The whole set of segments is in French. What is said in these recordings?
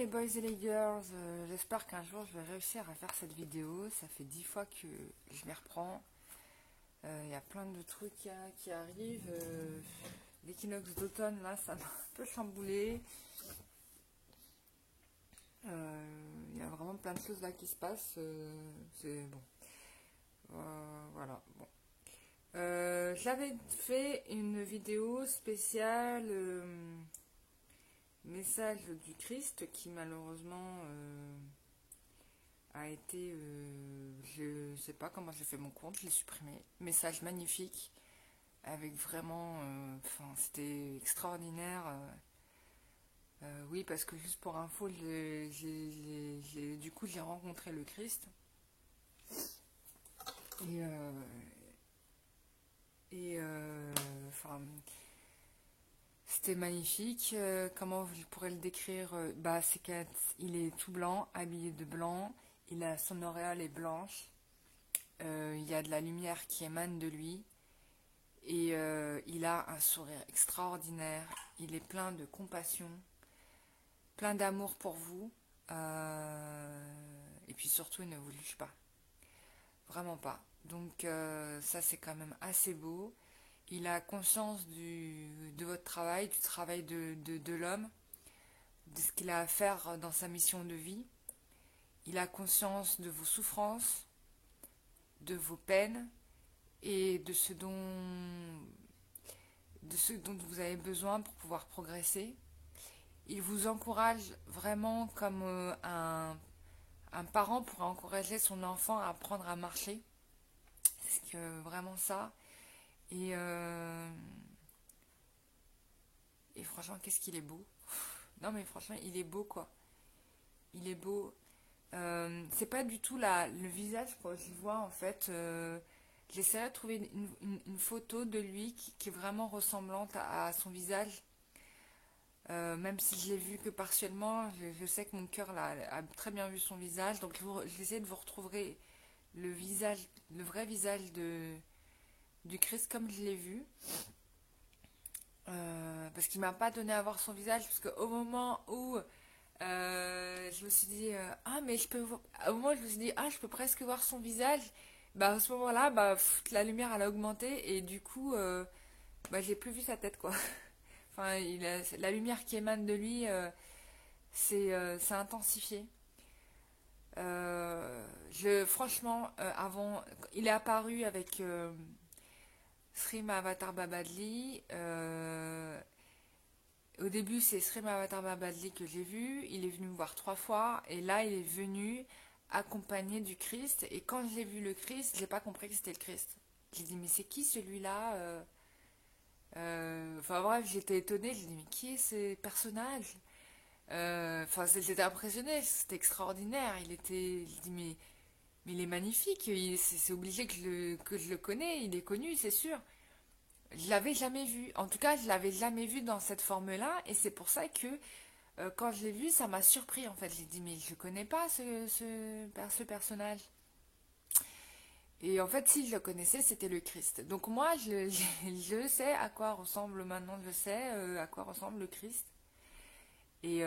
boys et les girls, j'espère qu'un jour je vais réussir à faire cette vidéo. Ça fait 10 fois que je m'y reprends. Il y a plein de trucs qui arrivent. L'équinoxe d'automne, là, ça m'a un peu chamboulé. Il y a vraiment plein de choses là qui se passent. C'est bon. Voilà. Bon. J'avais fait une vidéo spéciale message du Christ qui malheureusement a été, je sais pas comment j'ai fait mon compte, je l'ai supprimé. Message magnifique avec vraiment, enfin c'était extraordinaire. Oui, parce que juste pour info, du coup j'ai rencontré le Christ enfin c'était magnifique. Comment je pourrais le décrire? C'est qu'il est tout blanc, habillé de blanc. Son auréole est blanche. Il y a de la lumière qui émane de lui. Et il a un sourire extraordinaire. Il est plein de compassion, plein d'amour pour vous. Et puis surtout, il ne vous juge pas. Vraiment pas. Donc ça, c'est quand même assez beau. Il a conscience de votre travail, du travail de l'homme, de ce qu'il a à faire dans sa mission de vie. Il a conscience de vos souffrances, de vos peines et de ce dont vous avez besoin pour pouvoir progresser. Il vous encourage vraiment comme un parent pourrait encourager son enfant à apprendre à marcher. C'est vraiment ça. Et franchement, qu'est-ce qu'il est beau. Non mais franchement, il est beau quoi. Il est beau. C'est pas du tout le visage que je vois en fait. J'essaierai de trouver une photo de lui qui est vraiment ressemblante à son visage. Même si je l'ai vu que partiellement, je sais que mon cœur a très bien vu son visage. Donc j'essaie de vous retrouver le vrai visage du Christ comme je l'ai vu. Parce qu'il m'a pas donné à voir son visage, parce qu'au moment où je me suis dit au moment où je me suis dit je peux presque voir son visage, à ce moment-là la lumière elle a augmenté et du coup j'ai plus vu sa tête quoi. Enfin la lumière qui émane de lui c'est intensifié. Franchement avant il est apparu avec Sri Mahavatar Babadli. Au début, c'est Sri Mahavatar Babadli que j'ai vu. Il est venu me voir 3 fois. Et là, il est venu accompagné du Christ. Et quand j'ai vu le Christ, j'ai pas compris que c'était le Christ. J'ai dit, mais c'est qui celui-là? Enfin bref, j'étais étonnée. J'ai dit, mais qui est ce personnage? J'étais impressionnée. C'était extraordinaire. J'ai dit, mais il est magnifique. C'est obligé que je le connais. Il est connu, c'est sûr. Je l'avais jamais vu. En tout cas, je l'avais jamais vu dans cette forme-là. Et c'est pour ça que quand je l'ai vu, ça m'a surpris en fait. J'ai dit, mais je connais pas ce personnage. Et en fait, si je le connaissais, c'était le Christ. Donc moi, je sais à quoi ressemble maintenant, je sais à quoi ressemble le Christ. Et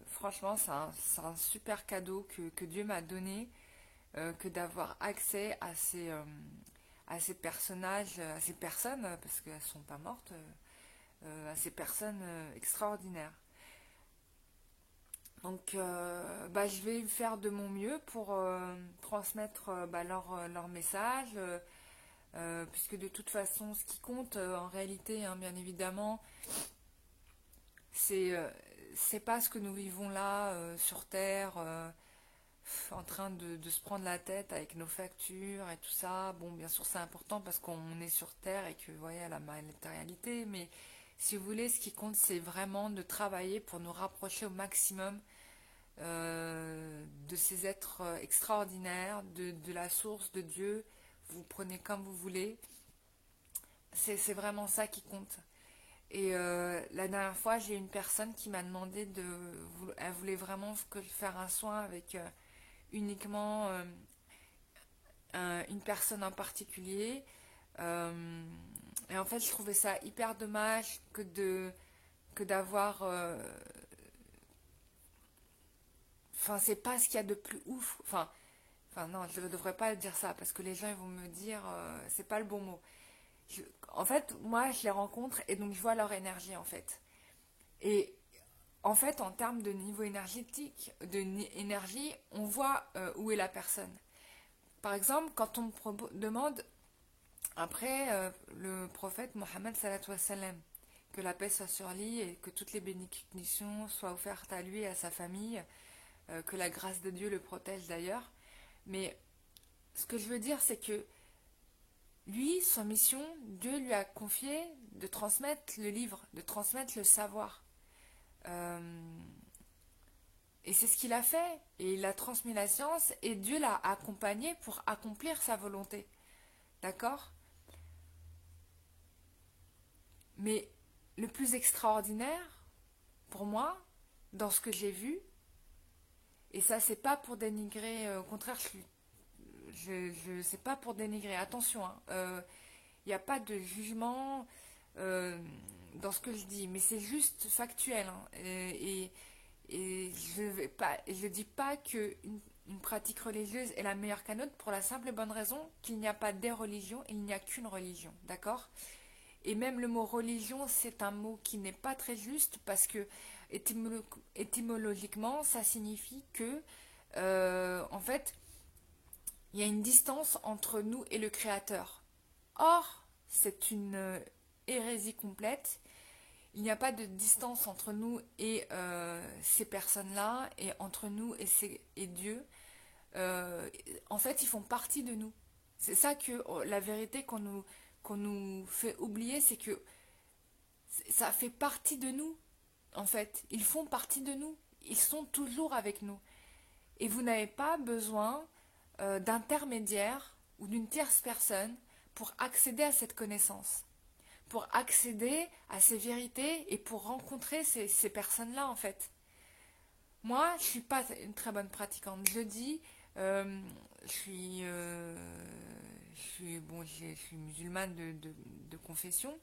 franchement, c'est un super cadeau que Dieu m'a donné, que d'avoir accès à ces personnages, à ces personnes, parce qu'elles ne sont pas mortes, à ces personnes extraordinaires. Donc, je vais faire de mon mieux pour transmettre leur message, puisque de toute façon, ce qui compte en réalité, bien évidemment, c'est pas ce que nous vivons là sur Terre, en train de se prendre la tête avec nos factures et tout ça. Bon, bien sûr, c'est important parce qu'on est sur Terre et que, vous voyez, la matérialité, mais si vous voulez, ce qui compte, c'est vraiment de travailler pour nous rapprocher au maximum de ces êtres extraordinaires, de la source de Dieu. Vous prenez comme vous voulez. C'est vraiment ça qui compte. Et la dernière fois, j'ai une personne qui m'a demandé elle voulait vraiment que je fasse un soin avec uniquement une personne en particulier. Et en fait, je trouvais ça hyper dommage que d'avoir enfin, c'est pas ce qu'il y a de plus ouf. Enfin non, je ne devrais pas dire ça parce que les gens ils vont me dire c'est pas le bon mot. En fait, moi je les rencontre et donc je vois leur énergie en fait. Et en fait, en termes de niveau énergétique, énergie, on voit où est la personne. Par exemple, quand on me demande après le prophète Mohammed sallallahu alayhi wa sallam, que la paix soit sur lui et que toutes les bénédictions soient offertes à lui et à sa famille, que la grâce de Dieu le protège d'ailleurs. Mais ce que je veux dire, c'est que lui, son mission, Dieu lui a confié de transmettre le livre, de transmettre le savoir. Euh, et c'est ce qu'il a fait. Et il a transmis la science et Dieu l'a accompagné pour accomplir sa volonté. D'accord? Mais le plus extraordinaire, pour moi, dans ce que j'ai vu, et ça c'est pas pour dénigrer, au contraire, c'est pas pour dénigrer, attention, il n'y a pas de jugement euh, dans ce que je dis, mais c'est juste factuel. Hein, et je dis pas que une pratique religieuse est la meilleure qu'une autre pour la simple et bonne raison qu'il n'y a pas des religions, il n'y a qu'une religion, d'accord? Et même le mot religion, c'est un mot qui n'est pas très juste parce que étymologiquement, ça signifie que, en fait, il y a une distance entre nous et le Créateur. Or, c'est une hérésie complète. Il n'y a pas de distance entre nous et ces personnes-là, et entre nous et Dieu. En fait, ils font partie de nous. C'est ça que la vérité qu'on nous fait oublier, c'est que ça fait partie de nous, en fait. Ils font partie de nous. Ils sont toujours avec nous. Et vous n'avez pas besoin d'intermédiaire ou d'une tierce personne pour accéder à cette connaissance, pour accéder à ces vérités et pour rencontrer ces personnes-là, en fait. Moi, je ne suis pas une très bonne pratiquante. Je dis, euh, je suis, euh, je suis musulmane de confession.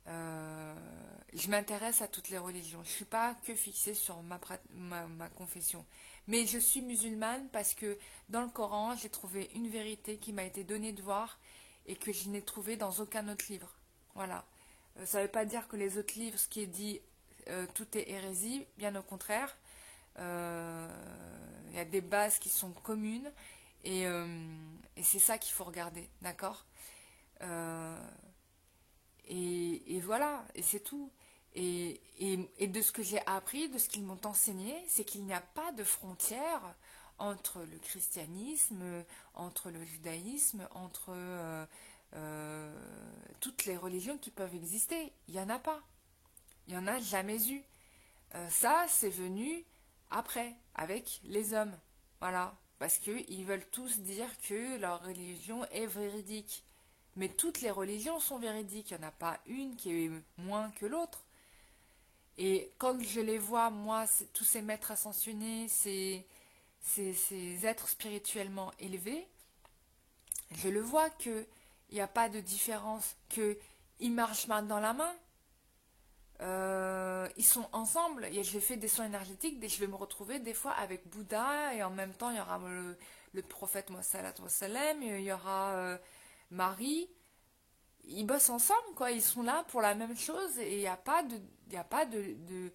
Euh, je m'intéresse à toutes les religions. Je ne suis pas que fixée sur ma confession. Mais je suis musulmane parce que dans le Coran, j'ai trouvé une vérité qui m'a été donnée de voir et que je n'ai trouvée dans aucun autre livre. Voilà. Ça ne veut pas dire que les autres livres, ce qui est dit, tout est hérésie. Bien au contraire. Il y a des bases qui sont communes et c'est ça qu'il faut regarder. D'accord? Euh, et voilà, et c'est tout. Et de ce que j'ai appris, de ce qu'ils m'ont enseigné, c'est qu'il n'y a pas de frontière entre le christianisme, entre le judaïsme, entre toutes les religions qui peuvent exister. Il n'y en a pas. Il n'y en a jamais eu. Ça, c'est venu après, avec les hommes. Voilà. Parce qu'ils veulent tous dire que leur religion est véridique. Mais toutes les religions sont véridiques. Il n'y en a pas une qui est moins que l'autre. Et quand je les vois, moi, tous ces maîtres ascensionnés, ces êtres spirituellement élevés, je le vois qu'il n'y a pas de différence, qu'ils marchent main dans la main. Ils sont ensemble. Et je fais des soins énergétiques, et je vais me retrouver des fois avec Bouddha, et en même temps, il y aura le prophète Mohammed, il y aura Marie. Ils bossent ensemble, quoi. Ils sont là pour la même chose et il y a pas de,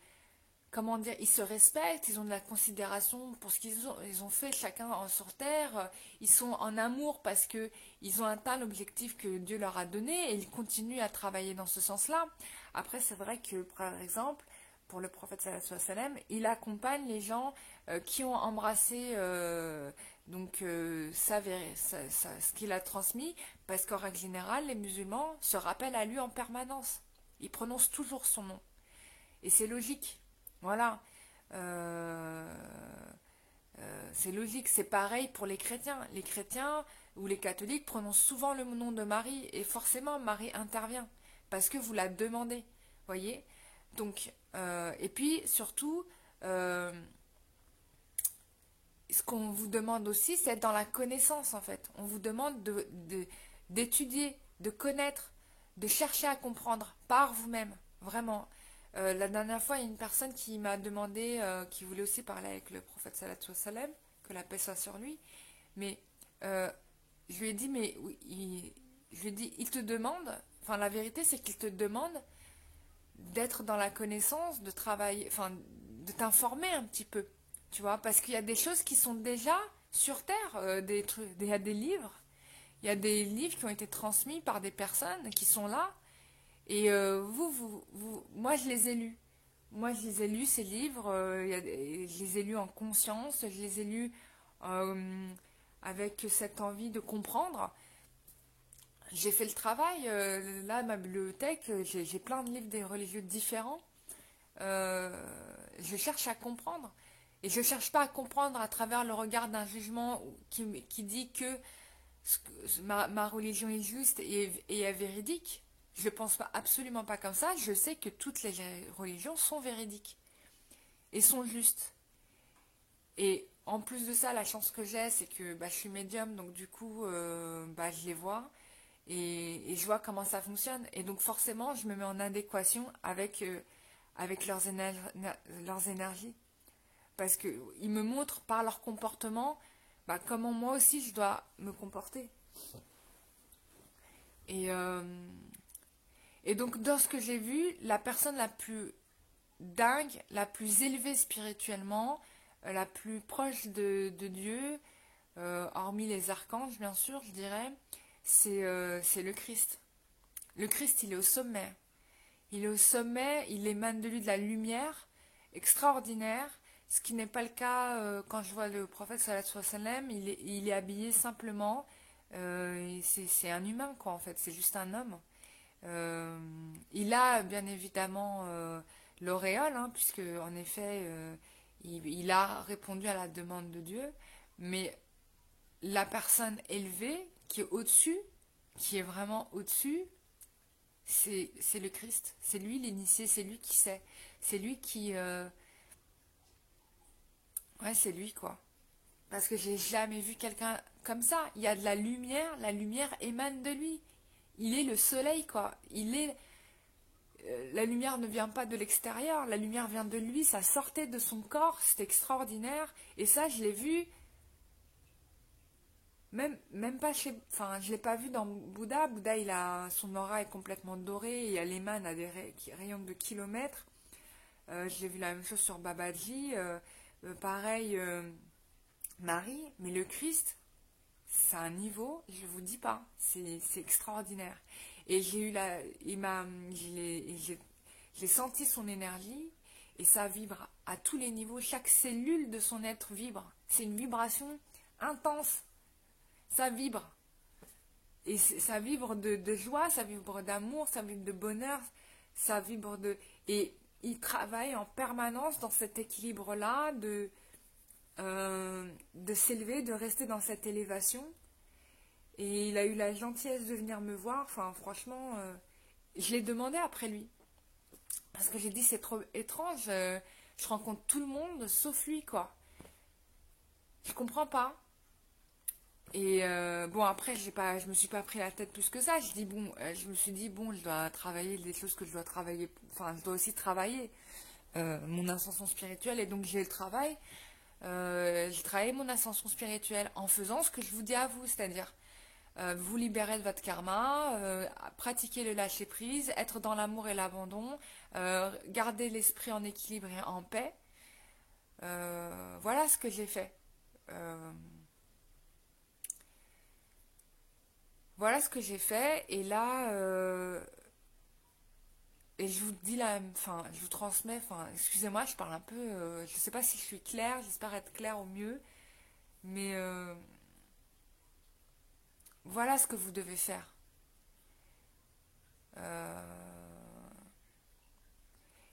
comment dire, ils se respectent, ils ont de la considération pour ce ils ont fait chacun sur terre. Ils sont en amour parce que ils ont atteint l'objectif que Dieu leur a donné et ils continuent à travailler dans ce sens-là. Après, c'est vrai que, par exemple, pour le prophète sallallahu alayhi wa sallam, il accompagne les gens qui ont embrassé ce qu'il a transmis, parce qu'en règle générale, les musulmans se rappellent à lui en permanence. Ils prononcent toujours son nom. Et c'est logique. Voilà. Euh, c'est logique. C'est pareil pour les chrétiens. Les chrétiens ou les catholiques prononcent souvent le nom de Marie, et forcément, Marie intervient, parce que vous la demandez. Voyez? Donc, et puis, surtout, ce qu'on vous demande aussi, c'est être dans la connaissance, en fait. On vous demande d'étudier, de connaître, de chercher à comprendre par vous-même, vraiment. La dernière fois, il y a une personne qui m'a demandé, qui voulait aussi parler avec le prophète sallallahu alayhi wa sallam, que la paix soit sur lui. Mais euh, je lui ai dit, mais oui, je lui ai dit, il te demande, enfin la vérité c'est qu'il te demande d'être dans la connaissance, de travailler, enfin de t'informer un petit peu, tu vois, parce qu'il y a des choses qui sont déjà sur Terre, des trucs, il y a des livres, il y a des livres qui ont été transmis par des personnes qui sont là, et moi je les ai lus. Moi je les ai lus ces livres, je les ai lus en conscience, je les ai lus euh, avec cette envie de comprendre. J'ai fait le travail, là, ma bibliothèque, j'ai plein de livres des religieux différents. Euh, je cherche à comprendre. Et je ne cherche pas à comprendre à travers le regard d'un jugement qui dit que ma religion est juste et est véridique. Je ne pense pas, absolument pas comme ça. Je sais que toutes les religions sont véridiques et sont justes. Et en plus de ça, la chance que j'ai, c'est que bah, je suis médium, donc du coup, bah, je les vois. Et je vois comment ça fonctionne. Et donc forcément, je me mets en adéquation avec leurs énergies. Parce qu'ils me montrent par leur comportement bah, comment moi aussi je dois me comporter. Et, euh, et donc dans ce que j'ai vu, la personne la plus dingue, la plus élevée spirituellement, la plus proche de Dieu, hormis les archanges bien sûr, je dirais, c'est le Christ. Le Christ, il est au sommet. Il est au sommet, il émane de lui de la lumière extraordinaire, ce qui n'est pas le cas quand je vois le prophète sallallahu alayhi wa sallam, il est habillé simplement, c'est un humain quoi en fait, c'est juste un homme. Euh, il a bien évidemment l'auréole, hein, puisque en effet il a répondu à la demande de Dieu, mais la personne élevée qui est au-dessus, qui est vraiment au-dessus, c'est le Christ, c'est lui l'initié, c'est lui qui sait, c'est lui qui... Ouais, c'est lui quoi. Parce que j'ai jamais vu quelqu'un comme ça. Il y a de la lumière émane de lui. Il est le soleil quoi. Il est... la lumière ne vient pas de l'extérieur, la lumière vient de lui, ça sortait de son corps, c'est extraordinaire. Et ça, je l'ai vu, même pas chez... Enfin, je l'ai pas vu dans Bouddha. Bouddha, son aura est complètement dorée et elle émane à des rayons de kilomètres. J'ai vu la même chose sur Babaji. Pareil, Marie, mais le Christ, c'est un niveau, je vous dis pas, c'est extraordinaire. Et j'ai eu la, il m'a, j'ai senti son énergie et ça vibre à tous les niveaux. Chaque cellule de son être vibre. C'est une vibration intense. Ça vibre. Et ça vibre de joie, ça vibre d'amour, ça vibre de bonheur, ça vibre de... Et il travaille en permanence dans cet équilibre-là de s'élever, de rester dans cette élévation. Et il a eu la gentillesse de venir me voir. Enfin, franchement, je l'ai demandé après lui. Parce que j'ai dit, c'est trop étrange. Je rencontre tout le monde sauf lui, quoi. Je comprends pas. Et bon, après, je me suis pas pris la tête plus que ça. Je me suis dit, bon, je dois travailler des choses que je dois travailler. Enfin, je dois aussi travailler mon ascension spirituelle. Et donc, j'ai le travail. J'ai travaillé mon ascension spirituelle en faisant ce que je vous dis à vous, c'est-à-dire vous libérer de votre karma, pratiquer le lâcher-prise, être dans l'amour et l'abandon, garder l'esprit en équilibre et en paix. Voilà ce que j'ai fait. Euh, voilà ce que j'ai fait. Et là, et je vous dis là, enfin, je vous transmets, enfin, excusez-moi, je parle un peu, je sais pas si je suis claire, j'espère être claire au mieux, mais voilà ce que vous devez faire. Euh,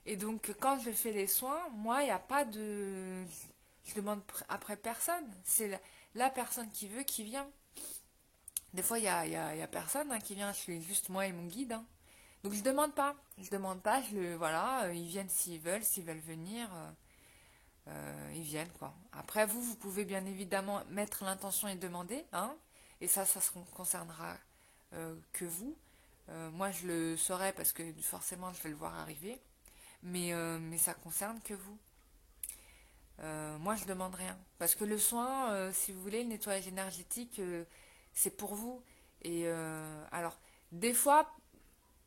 Et donc, quand je fais les soins, moi, il n'y a pas de... Je demande après personne. C'est la personne qui veut qui vient. Des fois, il y a personne hein, qui vient. Je suis juste moi et mon guide. Hein. Donc, je demande pas. Je demande pas. Voilà, ils viennent s'ils veulent venir. Ils viennent, quoi. Après, vous pouvez bien évidemment mettre l'intention et demander. Hein, et ça se concernera que vous. Moi, je le saurai parce que forcément, je vais le voir arriver. mais ça concerne que vous. Moi, je demande rien. Parce que le soin, si vous voulez, le nettoyage énergétique, c'est pour vous. Et alors, des fois,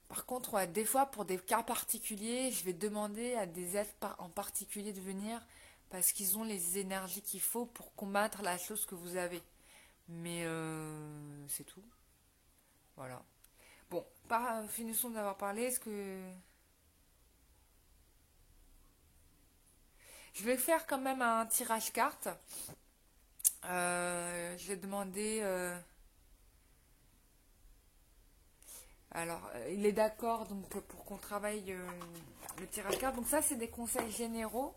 par contre, ouais, des fois, pour des cas particuliers, je vais demander à des êtres en particulier de venir parce qu'ils ont les énergies qu'il faut pour combattre la chose que vous avez. Mais c'est tout. Voilà. Bon, finissons d'avoir parlé. Est-ce que je vais faire quand même un tirage carte. Je vais demander. Alors, il est d'accord donc pour qu'on travaille le tirage carte. Donc ça, c'est des conseils généraux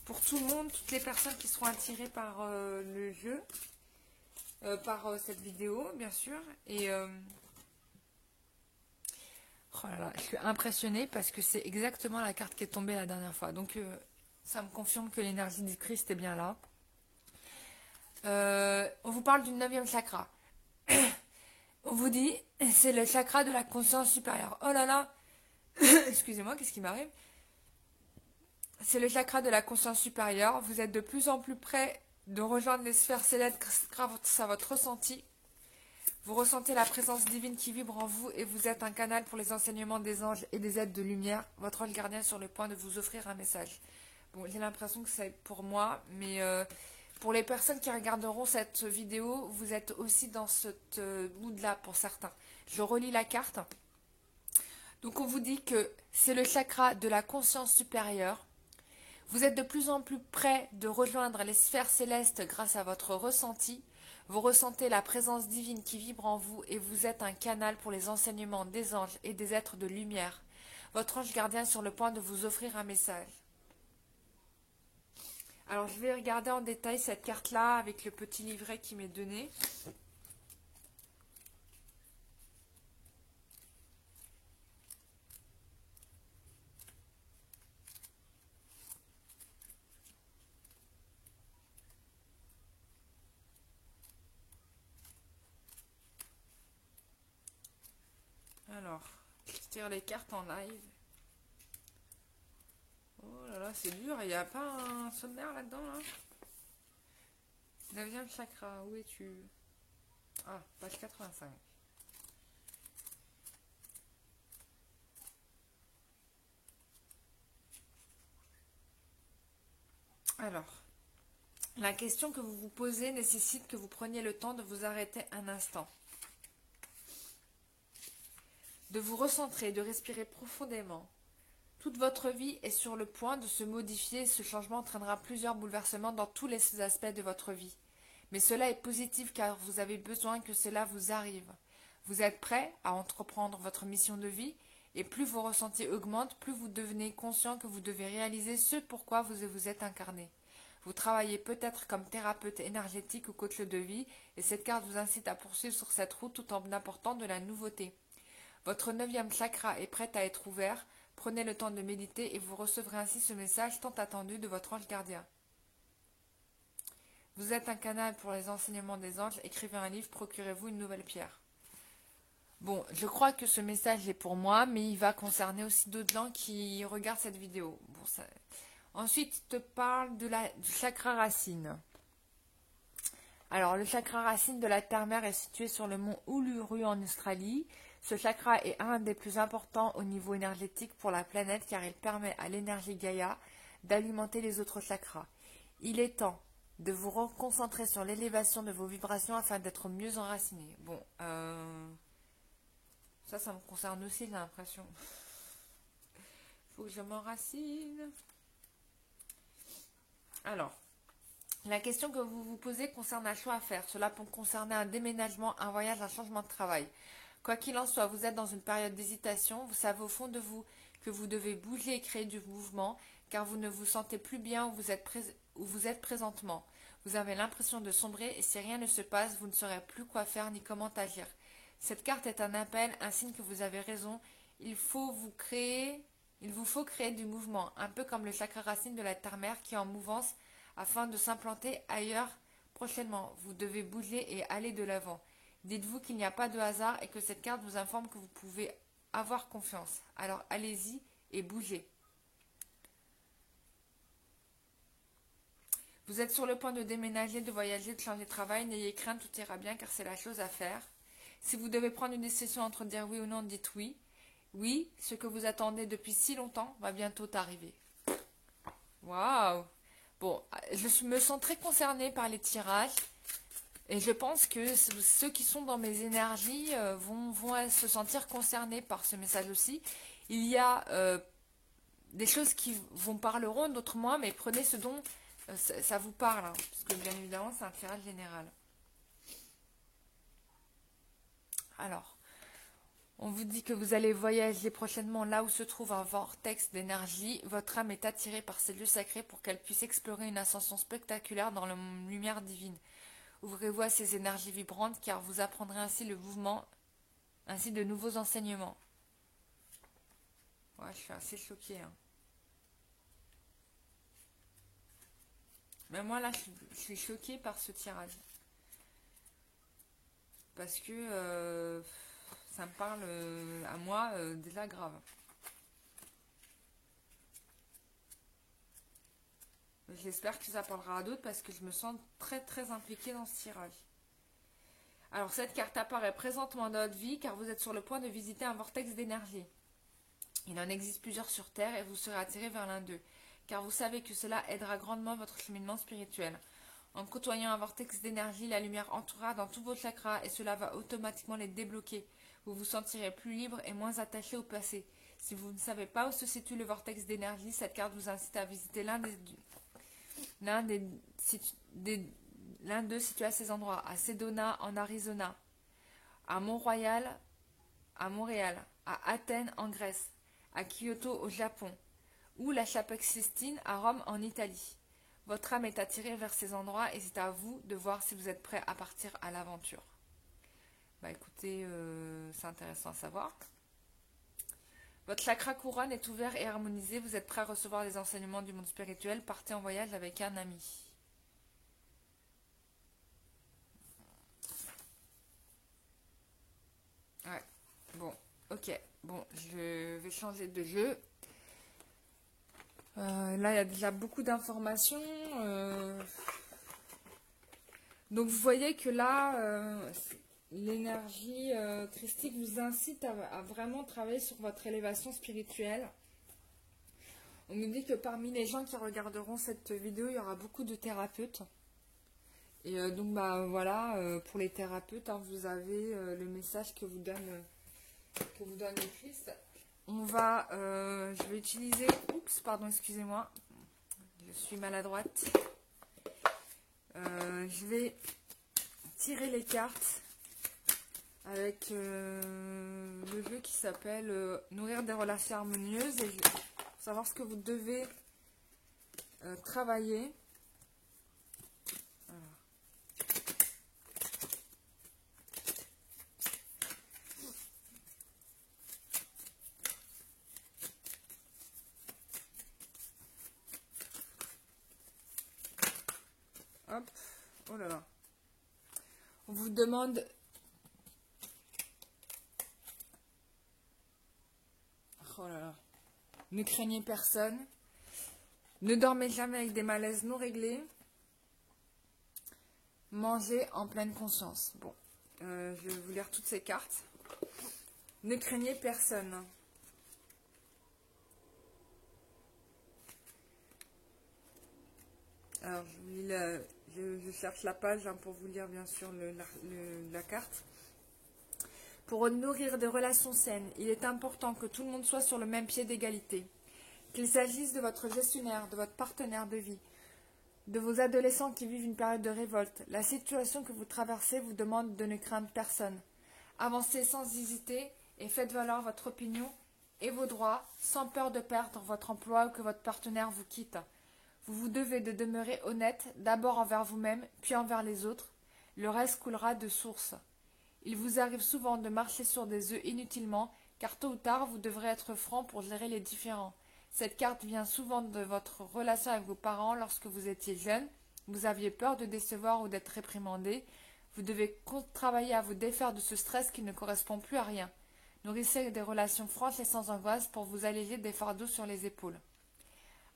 pour tout le monde, toutes les personnes qui seront attirées par le jeu, par cette vidéo, bien sûr. Et oh là là, je suis impressionnée parce que c'est exactement la carte qui est tombée la dernière fois. Donc, ça me confirme que l'énergie du Christ est bien là. On vous parle du 9e chakra. On vous dit, c'est le chakra de la conscience supérieure. Oh là là, excusez-moi, qu'est-ce qui m'arrive? C'est le chakra de la conscience supérieure. Vous êtes de plus en plus près de rejoindre les sphères célestes grâce à votre ressenti. Vous ressentez la présence divine qui vibre en vous et vous êtes un canal pour les enseignements des anges et des êtres de lumière. Votre ange gardien est sur le point de vous offrir un message. Bon, j'ai l'impression que c'est pour moi, mais pour les personnes qui regarderont cette vidéo, vous êtes aussi dans cette mood-là pour certains. Je relis la carte. Donc on vous dit que c'est le chakra de la conscience supérieure. Vous êtes de plus en plus près de rejoindre les sphères célestes grâce à votre ressenti. Vous ressentez la présence divine qui vibre en vous et vous êtes un canal pour les enseignements des anges et des êtres de lumière. Votre ange gardien est sur le point de vous offrir un message. Alors je vais regarder en détail cette carte-là avec le petit livret qui m'est donné. Alors, je tire les cartes en live. Oh là là, c'est dur, il n'y a pas un sommaire là-dedans, là? 9e chakra, où es-tu? Ah, page 85. Alors, la question que vous vous posez nécessite que vous preniez le temps de vous arrêter un instant, de vous recentrer, de respirer profondément. Toute votre vie est sur le point de se modifier et ce changement entraînera plusieurs bouleversements dans tous les aspects de votre vie. Mais cela est positif car vous avez besoin que cela vous arrive. Vous êtes prêt à entreprendre votre mission de vie et plus vos ressentis augmentent, plus vous devenez conscient que vous devez réaliser ce pourquoi vous êtes incarné. Vous travaillez peut-être comme thérapeute énergétique ou coach de vie et cette carte vous incite à poursuivre sur cette route tout en apportant de la nouveauté. Votre 9e chakra est prêt à être ouvert. Prenez le temps de méditer et vous recevrez ainsi ce message tant attendu de votre ange gardien. Vous êtes un canal pour les enseignements des anges. Écrivez un livre, procurez-vous une nouvelle pierre. Bon, je crois que ce message est pour moi, mais il va concerner aussi d'autres gens qui regardent cette vidéo. Bon, ça... Ensuite, il te parle du chakra racine. Alors, le chakra racine de la Terre-Mère est situé sur le mont Uluru en Australie. Ce chakra est un des plus importants au niveau énergétique pour la planète car il permet à l'énergie Gaïa d'alimenter les autres chakras. Il est temps de vous reconcentrer sur l'élévation de vos vibrations afin d'être mieux enraciné. Bon, ça me concerne aussi, j'ai l'impression. Faut que je m'enracine. Alors, la question que vous vous posez concerne un choix à faire. Cela peut concerner un déménagement, un voyage, un changement de travail. Quoi qu'il en soit, vous êtes dans une période d'hésitation. Vous savez au fond de vous que vous devez bouger et créer du mouvement car vous ne vous sentez plus bien où vous êtes présentement. Vous avez l'impression de sombrer et si rien ne se passe, vous ne saurez plus quoi faire ni comment agir. Cette carte est un appel, un signe que vous avez raison. Il vous faut créer du mouvement, un peu comme le chakra racine de la Terre-Mère qui est en mouvance afin de s'implanter ailleurs prochainement. Vous devez bouger et aller de l'avant. Dites-vous qu'il n'y a pas de hasard et que cette carte vous informe que vous pouvez avoir confiance. Alors allez-y et bougez. Vous êtes sur le point de déménager, de voyager, de changer de travail. N'ayez crainte, tout ira bien car c'est la chose à faire. Si vous devez prendre une décision entre dire oui ou non, dites oui. Oui, ce que vous attendez depuis si longtemps va bientôt arriver. Waouh! Bon, je me sens très concernée par les tirages. Et je pense que ceux qui sont dans mes énergies vont se sentir concernés par ce message aussi. Il y a des choses qui vous parleront, d'autres moins, mais prenez ce dont ça vous parle. Hein, parce que bien évidemment, c'est un tirage général. Alors, on vous dit que vous allez voyager prochainement là où se trouve un vortex d'énergie. Votre âme est attirée par ces lieux sacrés pour qu'elle puisse explorer une ascension spectaculaire dans la lumière divine. Ouvrez-vous à ces énergies vibrantes car vous apprendrez ainsi le mouvement, ainsi de nouveaux enseignements. Ouais, je suis assez choquée. Hein. Mais moi là, je suis choquée par ce tirage. Parce que ça me parle à moi déjà grave. J'espère que ça parlera à d'autres parce que je me sens très très impliquée dans ce tirage. Alors cette carte apparaît présentement dans votre vie car vous êtes sur le point de visiter un vortex d'énergie. Il en existe plusieurs sur Terre et vous serez attiré vers l'un d'eux, car vous savez que cela aidera grandement votre cheminement spirituel. En côtoyant un vortex d'énergie, la lumière entourera dans tous vos chakras et cela va automatiquement les débloquer. Vous vous sentirez plus libre et moins attaché au passé. Si vous ne savez pas où se situe le vortex d'énergie, cette carte vous incite à visiter l'un d'eux situé à ces endroits, à Sedona en Arizona, à Mont-Royal à Montréal, à Athènes en Grèce, à Kyoto au Japon, ou la Chapelle Sistine à Rome en Italie. Votre âme est attirée vers ces endroits et c'est à vous de voir si vous êtes prêt à partir à l'aventure. Bah écoutez, c'est intéressant à savoir. Votre chakra couronne est ouvert et harmonisé, vous êtes prêt à recevoir les enseignements du monde spirituel, partez en voyage avec un ami. Ouais, bon, ok, bon, je vais changer de jeu. Là, il y a déjà beaucoup d'informations. Donc, vous voyez que là, l'énergie christique vous incite à vraiment travailler sur votre élévation spirituelle. On nous dit que parmi les gens qui regarderont cette vidéo, il y aura beaucoup de thérapeutes. Et donc, bah voilà, pour les thérapeutes, hein, vous avez le message que vous donne le Christ. Je vais utiliser, oups, pardon, excusez-moi, je suis maladroite. Je vais tirer les cartes avec le jeu qui s'appelle Nourrir des relations harmonieuses et savoir ce que vous devez travailler. Voilà. Hop, oh là là. On vous demande oh là là. Ne craignez personne. Ne dormez jamais avec des malaises non réglés. Mangez en pleine conscience. Bon, je vais vous lire toutes ces cartes. Ne craignez personne. Alors, je cherche la page hein, pour vous lire bien sûr la carte. Pour nourrir des relations saines, il est important que tout le monde soit sur le même pied d'égalité. Qu'il s'agisse de votre gestionnaire, de votre partenaire de vie, de vos adolescents qui vivent une période de révolte, la situation que vous traversez vous demande de ne craindre personne. Avancez sans hésiter et faites valoir votre opinion et vos droits sans peur de perdre votre emploi ou que votre partenaire vous quitte. Vous vous devez de demeurer honnête, d'abord envers vous-même, puis envers les autres. Le reste coulera de source. Il vous arrive souvent de marcher sur des œufs inutilement, car tôt ou tard, vous devrez être franc pour gérer les différends. Cette carte vient souvent de votre relation avec vos parents lorsque vous étiez jeune. Vous aviez peur de décevoir ou d'être réprimandé. Vous devez travailler à vous défaire de ce stress qui ne correspond plus à rien. Nourrissez des relations franches et sans angoisse pour vous alléger des fardeaux sur les épaules.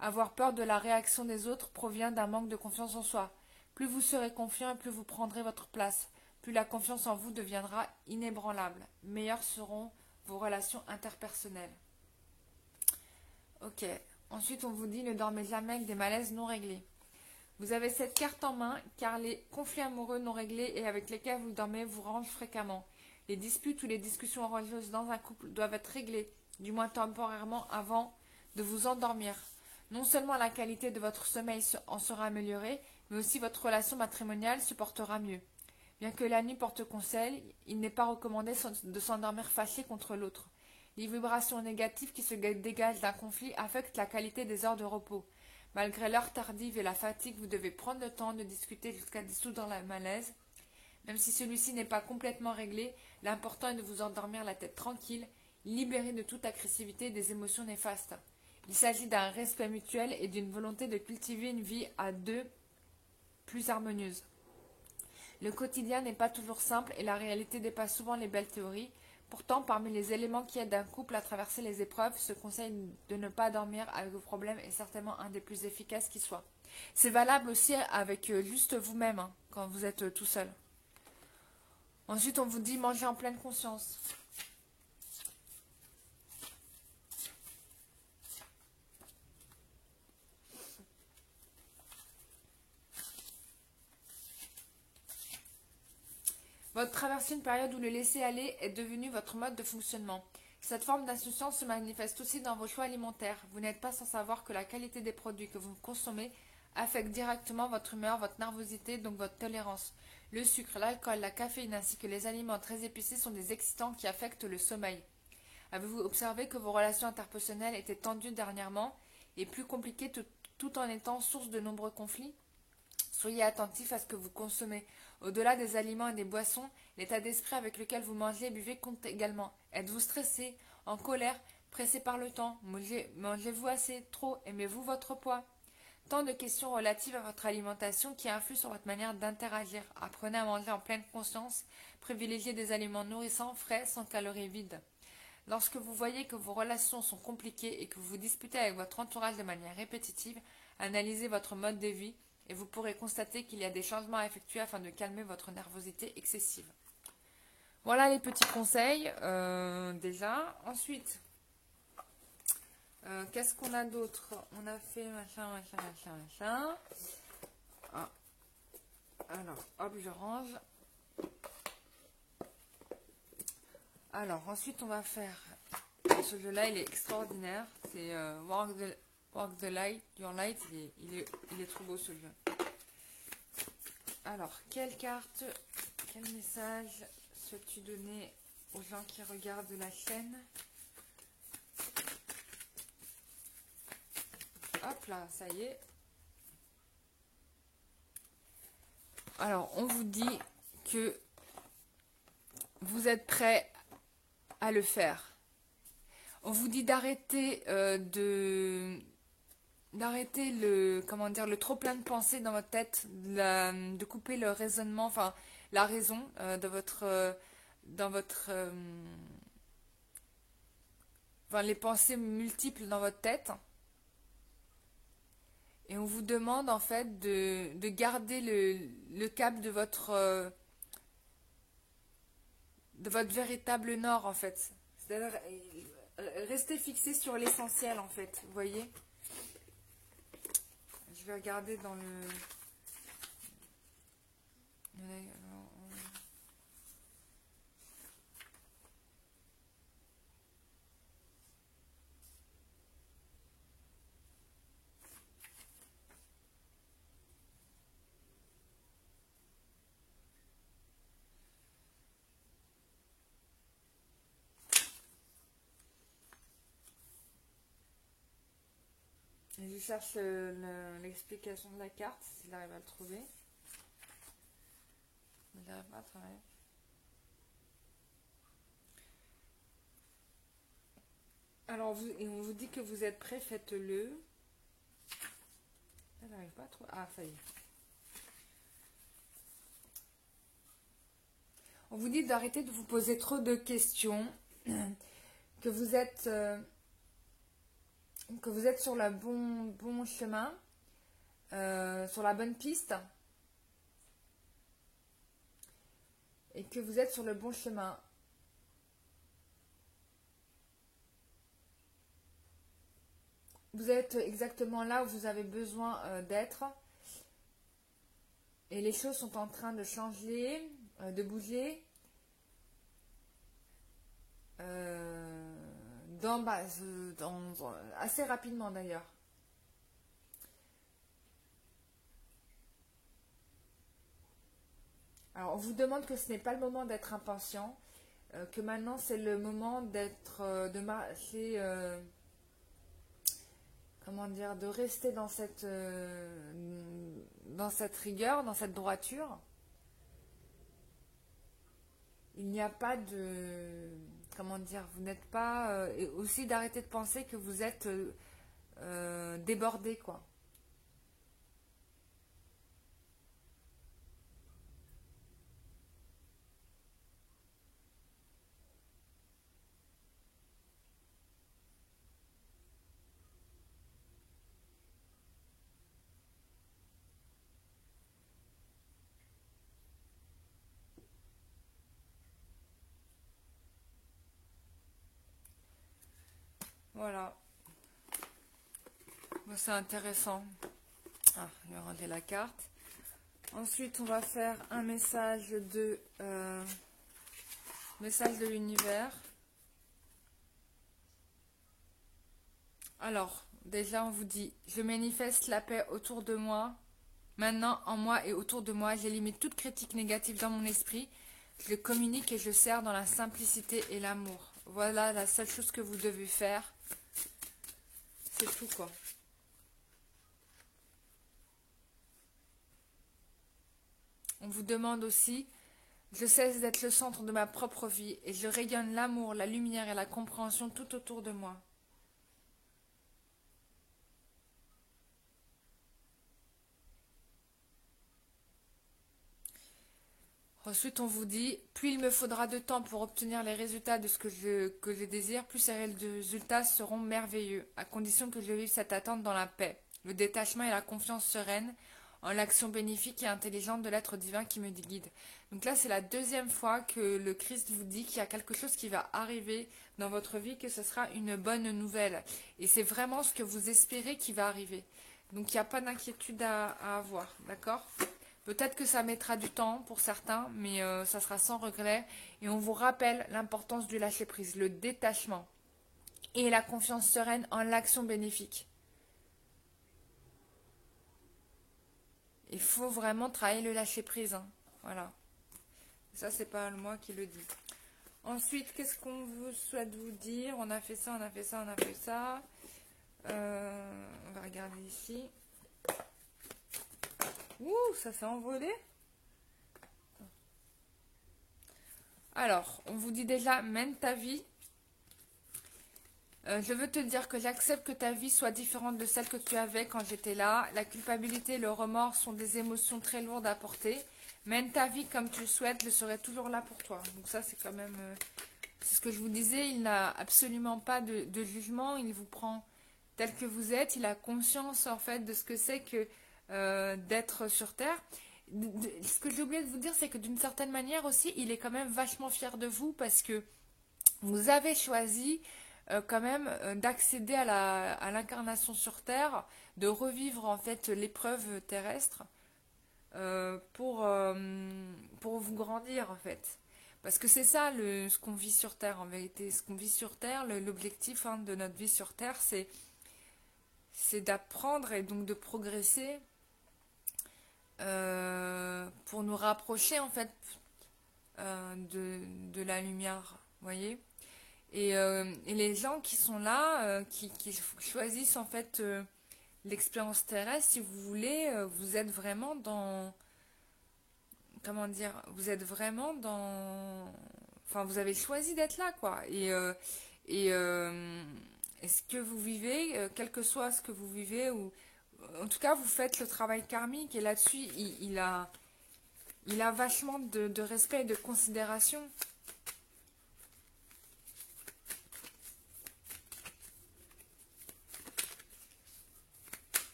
Avoir peur de la réaction des autres provient d'un manque de confiance en soi. Plus vous serez confiant et plus vous prendrez votre place. Plus la confiance en vous deviendra inébranlable. Meilleures seront vos relations interpersonnelles. Ok. Ensuite, on vous dit ne dormez jamais avec des malaises non réglés. Vous avez cette carte en main car les conflits amoureux non réglés et avec lesquels vous dormez vous rangent fréquemment. Les disputes ou les discussions orageuses dans un couple doivent être réglées, du moins temporairement, avant de vous endormir. Non seulement la qualité de votre sommeil en sera améliorée, mais aussi votre relation matrimoniale se portera mieux. Bien que la nuit porte conseil, il n'est pas recommandé de s'endormir fâché contre l'autre. Les vibrations négatives qui se dégagent d'un conflit affectent la qualité des heures de repos. Malgré l'heure tardive et la fatigue, vous devez prendre le temps de discuter jusqu'à dissoudre la malaise. Même si celui-ci n'est pas complètement réglé, l'important est de vous endormir la tête tranquille, libéré de toute agressivité et des émotions néfastes. Il s'agit d'un respect mutuel et d'une volonté de cultiver une vie à deux plus harmonieuse. Le quotidien n'est pas toujours simple et la réalité dépasse souvent les belles théories. Pourtant, parmi les éléments qui aident un couple à traverser les épreuves, ce conseil de ne pas dormir avec vos problèmes est certainement un des plus efficaces qui soit. C'est valable aussi avec juste vous-même, hein, quand vous êtes tout seul. Ensuite, on vous dit manger en pleine conscience. Votre traversez une période où le laisser-aller est devenu votre mode de fonctionnement. Cette forme d'insouciance se manifeste aussi dans vos choix alimentaires. Vous n'êtes pas sans savoir que la qualité des produits que vous consommez affecte directement votre humeur, votre nervosité, donc votre tolérance. Le sucre, l'alcool, la caféine ainsi que les aliments très épicés sont des excitants qui affectent le sommeil. Avez-vous observé que vos relations interpersonnelles étaient tendues dernièrement et plus compliquées tout en étant source de nombreux conflits? Soyez attentif à ce que vous consommez. Au-delà des aliments et des boissons, l'état d'esprit avec lequel vous mangez et buvez compte également. Êtes-vous stressé, en colère, pressé par le temps? Mangez-vous assez, trop? Aimez-vous votre poids? Tant de questions relatives à votre alimentation qui influent sur votre manière d'interagir. Apprenez à manger en pleine conscience. Privilégiez des aliments nourrissants, frais, sans calories vides. Lorsque vous voyez que vos relations sont compliquées et que vous vous disputez avec votre entourage de manière répétitive, analysez votre mode de vie et vous pourrez constater qu'il y a des changements à effectuer afin de calmer votre nervosité excessive. Voilà les petits conseils déjà. Ensuite, qu'est-ce qu'on a d'autre? On a fait machin. Ah. Alors, hop, je range. Alors, ensuite, on va faire... Ce jeu-là, il est extraordinaire. C'est Walk the Light, Your Light. Il est trop beau, ce jeu. Alors, quelle carte, quel message souhaites-tu donner aux gens qui regardent la chaîne? Hop là, ça y est. Alors, on vous dit que vous êtes prêts à le faire. On vous dit d'arrêter d'arrêter le trop plein de pensées dans votre tête, de couper le raisonnement, enfin la raison enfin, les pensées multiples dans votre tête. Et on vous demande en fait de garder le cap de votre véritable nord en fait. C'est-à-dire rester fixé sur l'essentiel en fait, vous voyez. Je vais regarder dans le... Je cherche l'explication de la carte, s'il arrive à le trouver. Il n'arrive pas à travailler. Alors, on vous dit que vous êtes prêt, faites-le. Elle n'arrive pas à trouver. Ah, ça y est. On vous dit d'arrêter de vous poser trop de questions, que vous êtes que vous êtes sur le bon chemin, sur la bonne piste, et que vous êtes sur le bon chemin. Vous êtes exactement là où vous avez besoin d'être, et les choses sont en train de changer, de bouger, assez rapidement d'ailleurs. Alors, on vous demande que ce n'est pas le moment d'être impatient, que maintenant c'est le moment d'être, de marcher, comment dire, de rester dans cette rigueur, dans cette droiture. Il n'y a pas de, comment dire, vous n'êtes pas, et aussi d'arrêter de penser que vous êtes débordé, quoi. Voilà. Bon, c'est intéressant. Ah, je vais rentrer la carte. Ensuite, on va faire un message de l'univers. Alors, déjà, on vous dit, je manifeste la paix autour de moi. Maintenant, en moi et autour de moi, j'élimine toute critique négative dans mon esprit. Je le communique et je sers dans la simplicité et l'amour. Voilà la seule chose que vous devez faire. C'est tout, quoi. On vous demande aussi, je cesse d'être le centre de ma propre vie et je rayonne l'amour, la lumière et la compréhension tout autour de moi. Ensuite, on vous dit, plus il me faudra de temps pour obtenir les résultats de ce que je désire, plus ces résultats seront merveilleux, à condition que je vive cette attente dans la paix, le détachement et la confiance sereine en l'action bénéfique et intelligente de l'être divin qui me guide. Donc là, c'est la deuxième fois que le Christ vous dit qu'il y a quelque chose qui va arriver dans votre vie, que ce sera une bonne nouvelle. Et c'est vraiment ce que vous espérez qui va arriver. Donc il n'y a pas d'inquiétude à avoir, d'accord ? Peut-être que ça mettra du temps pour certains, mais ça sera sans regret. Et on vous rappelle l'importance du lâcher-prise, le détachement et la confiance sereine en l'action bénéfique. Il faut vraiment travailler le lâcher-prise. Hein. Voilà. Ça, c'est pas moi qui le dis. Ensuite, qu'est-ce qu'on vous souhaite vous dire? On a fait ça, on a fait ça, on a fait ça. On va regarder ici. Ouh, ça s'est envolé. Alors, on vous dit déjà, mène ta vie. Je veux te dire que j'accepte que ta vie soit différente de celle que tu avais quand j'étais là. La culpabilité et le remords sont des émotions très lourdes à porter. Mène ta vie comme tu le souhaites, je serai toujours là pour toi. Donc ça, c'est quand même... c'est ce que je vous disais, il n'a absolument pas de jugement. Il vous prend tel que vous êtes. Il a conscience, en fait, de ce que c'est que d'être sur Terre. Ce que j'ai oublié de vous dire, c'est que d'une certaine manière aussi, il est quand même vachement fier de vous parce que vous avez choisi quand même d'accéder à l'incarnation sur Terre, de revivre en fait l'épreuve terrestre pour vous grandir en fait. Parce que c'est ça ce qu'on vit sur Terre en vérité. Ce qu'on vit sur Terre, l'objectif de notre vie sur Terre, c'est d'apprendre et donc de progresser pour nous rapprocher en fait de la lumière, voyez. Et les gens qui sont là, qui choisissent en fait l'expérience terrestre, si vous voulez, vous êtes vraiment dans... Comment dire? Vous êtes vraiment dans... Enfin, vous avez choisi d'être là, quoi. Et ce que vous vivez, quel que soit ce que vous vivez, ou en tout cas, vous faites le travail karmique, et là-dessus, il a vachement de respect et de considération.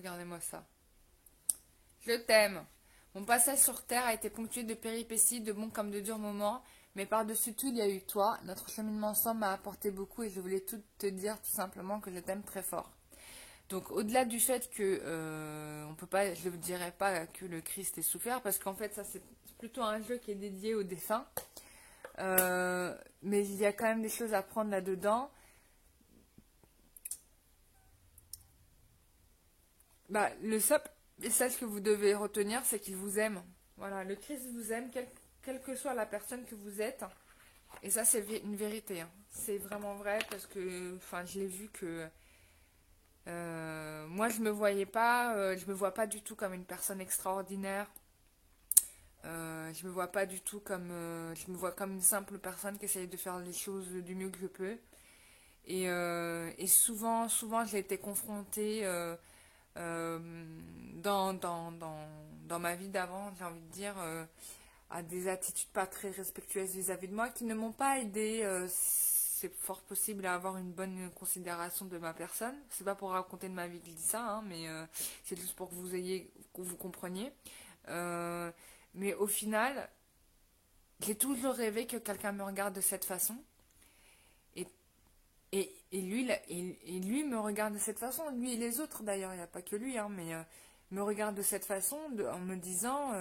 regardez-moi ça. Je t'aime. Mon passage sur Terre a été ponctué de péripéties, de bons comme de durs moments, mais par-dessus tout, il y a eu toi. Notre cheminement ensemble m'a apporté beaucoup et je voulais tout te dire tout simplement que je t'aime très fort. Donc au-delà du fait que on peut pas, je ne dirais pas que le Christ ait souffert, parce qu'en fait ça c'est plutôt un jeu qui est dédié aux défunts. Mais il y a quand même des choses à prendre là-dedans. Bah, le seul message que vous devez retenir, c'est qu'il vous aime. Voilà, le Christ vous aime, quelle que soit la personne que vous êtes. Et ça, c'est une vérité, hein. C'est vraiment vrai parce que, enfin, je l'ai vu que moi, je me voyais pas, je me vois pas du tout comme une personne extraordinaire. Je me vois pas du tout comme, je me vois comme une simple personne qui essaye de faire les choses du mieux que je peux. Et souvent, j'ai été confrontée euh, dans ma vie d'avant, j'ai envie de dire, à des attitudes pas très respectueuses vis-à-vis de moi qui ne m'ont pas aidé. C'est fort possible à avoir une bonne considération de ma personne. C'est pas pour raconter de ma vie que je dis ça, hein, mais c'est juste pour que vous compreniez. Euh, mais au final, j'ai toujours rêvé que quelqu'un me regarde de cette façon. Et, et lui me regarde de cette façon. Lui et les autres d'ailleurs, il n'y a pas que lui, hein, mais me regarde de cette façon en me disant...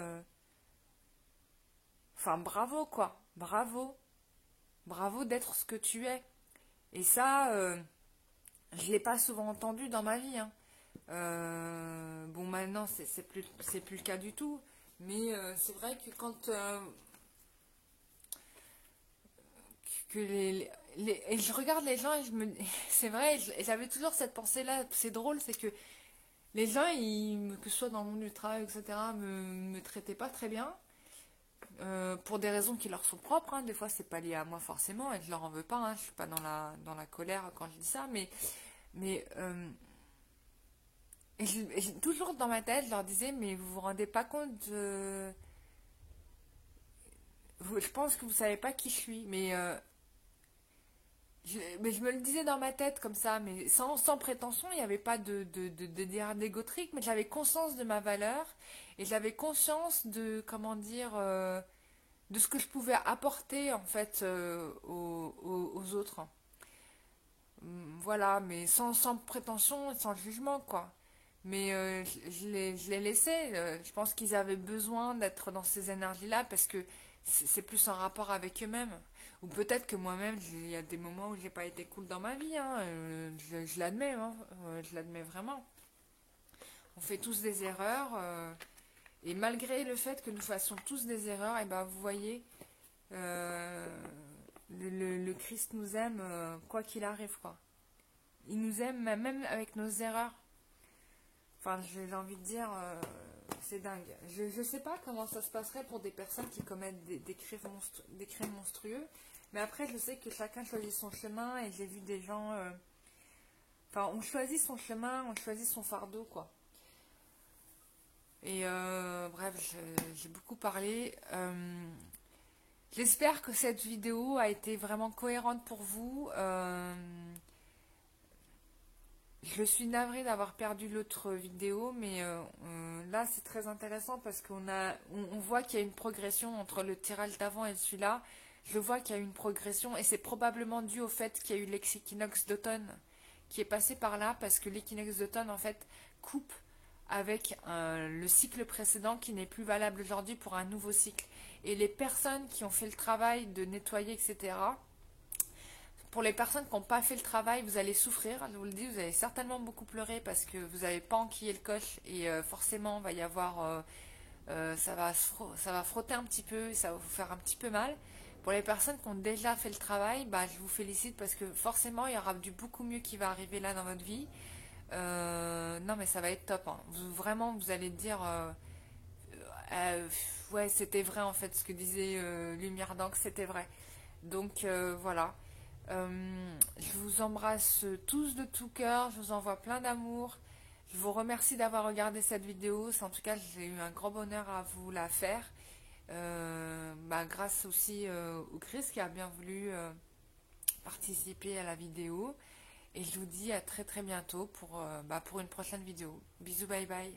Enfin, bravo quoi, bravo. Bravo d'être ce que tu es. Et ça, je l'ai pas souvent entendu dans ma vie, hein. Bon, maintenant, c'est plus le cas du tout. Mais c'est vrai que quand... que et je regarde les gens et je me... C'est vrai, j'avais toujours cette pensée-là. C'est drôle, c'est que les gens, que ce soit dans le monde du travail, etc., me traitaient pas très bien. Pour des raisons qui leur sont propres, hein. Des fois c'est pas lié à moi forcément et je leur en veux pas, hein. Je suis pas dans la colère quand je dis ça, mais toujours dans ma tête je leur disais mais vous vous rendez pas compte je pense que vous savez pas qui je suis, mais je me le disais dans ma tête comme ça, mais sans prétention. Il n'y avait pas de délire d'égo trip, mais j'avais conscience de ma valeur et j'avais conscience de, comment dire, de ce que je pouvais apporter en fait aux autres. Voilà, mais sans prétention, sans jugement quoi. Mais je les laissais. Je pense qu'ils avaient besoin d'être dans ces énergies-là parce que c'est plus en rapport avec eux-mêmes. Ou peut-être que moi-même, il y a des moments où j'ai pas été cool dans ma vie, hein. Je l'admets, hein. Je l'admets vraiment. On fait tous des erreurs. Et malgré le fait que nous fassions tous des erreurs, et ben vous voyez, euh, le Christ nous aime quoi qu'il arrive, quoi. Il nous aime même avec nos erreurs. Enfin, j'ai envie de dire, c'est dingue. Je sais pas comment ça se passerait pour des personnes qui commettent des crimes monstrueux. Mais après, je sais que chacun choisit son chemin et j'ai vu des gens... Enfin, on choisit son chemin, on choisit son fardeau, quoi. Et bref, j'ai beaucoup parlé. J'espère que cette vidéo a été vraiment cohérente pour vous. Je suis navrée d'avoir perdu l'autre vidéo, mais là c'est très intéressant parce on voit qu'il y a une progression entre le tirage d'avant et celui-là. Je vois qu'il y a une progression et c'est probablement dû au fait qu'il y a eu l'équinoxe d'automne qui est passé par là parce que l'équinoxe d'automne en fait coupe avec le cycle précédent qui n'est plus valable aujourd'hui pour un nouveau cycle. Et les personnes qui ont fait le travail de nettoyer, etc., pour les personnes qui n'ont pas fait le travail, vous allez souffrir, je vous le dis, vous allez certainement beaucoup pleurer parce que vous n'avez pas enquillé le coche et forcément, il va y avoir, ça va frotter un petit peu et ça va vous faire un petit peu mal. Pour les personnes qui ont déjà fait le travail, bah, je vous félicite parce que forcément, il y aura du beaucoup mieux qui va arriver là dans votre vie. Non, mais ça va être top, hein. Vraiment, vous allez dire, ouais, c'était vrai en fait, ce que disait Lumière d'encre, c'était vrai. Donc voilà. Je vous embrasse tous de tout cœur, je vous envoie plein d'amour. Je vous remercie d'avoir regardé cette vidéo. En tout cas, j'ai eu un grand bonheur à vous la faire. Bah, grâce aussi au Chris qui a bien voulu participer à la vidéo. Et je vous dis à très très bientôt pour une prochaine vidéo. Bisous, bye bye.